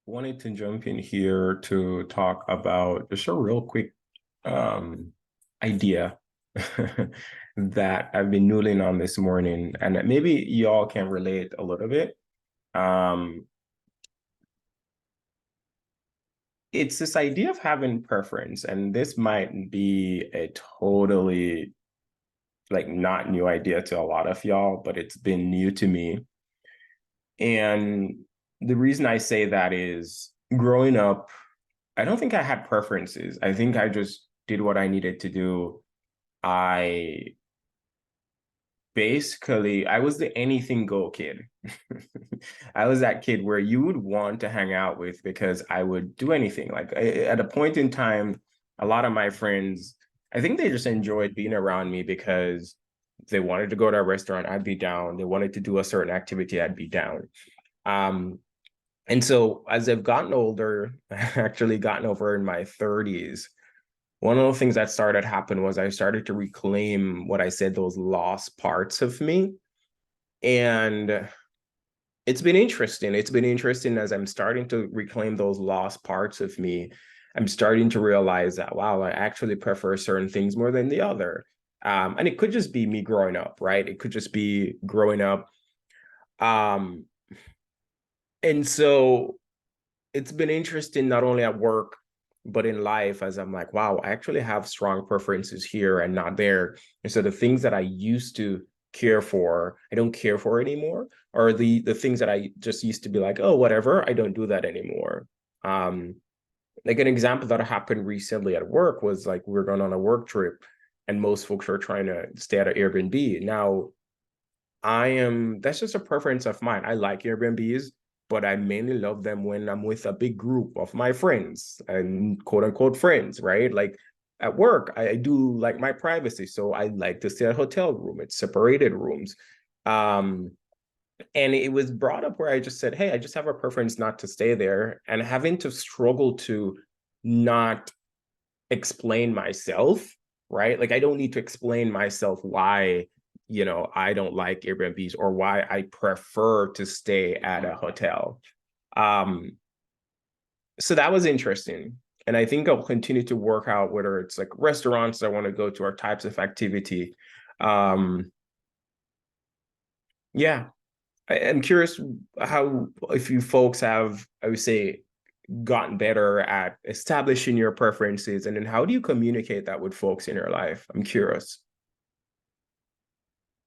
wanted to jump in here to talk about just a real quick um, idea that I've been noodling on this morning, and that maybe y'all can relate a little bit. Um, it's this idea of having preference, and this might be a totally like not new idea to a lot of y'all, but it's been new to me. And the reason I say that is growing up, I don't think I had preferences. I think I just did what I needed to do. I I was the anything go kid. I was that kid where you would want to hang out with because I would do anything. At a point in time, a lot of my friends, I think they just enjoyed being around me because they wanted to go to a restaurant, I'd be down. They wanted to do a certain activity, I'd be down. Um, and so as I've gotten older, actually gotten over in my 30s, one of the things that started happen was I started to reclaim what I said, those lost parts of me. And it's been interesting. It's been interesting as I'm starting to reclaim those lost parts of me. I'm starting to realize that, wow, I actually prefer certain things more than the other. And it could just be me growing up, right? It could just be growing up. Um, and so it's been interesting not only at work but in life, as I'm like, wow, I actually have strong preferences here and not there. And so the things that I used to care for, I don't care for anymore, or the things that I just used to be like, oh, whatever, I don't do that anymore. um like an example that happened recently at work was like we were going on a work trip and most folks are trying to stay at an Airbnb. Now that's just a preference of mine. I like Airbnbs, but I mainly love them when I'm with a big group of my friends and quote unquote friends, right? Like at work, I do like my privacy. So I like to stay at a hotel room. It's separated rooms. Um, and it was brought up where I just said, hey, I just have a preference not to stay there, and having to struggle to not explain myself, right? Like I don't need to explain myself why, I don't like Airbnbs or why I prefer to stay at a hotel. Um, so that was interesting. And I think I'll continue to work out whether it's like restaurants I want to go to or types of activity. Um, yeah, I'm curious how if you folks have, I would say, gotten better at establishing your preferences, and then how do you communicate that with folks in your life? I'm curious.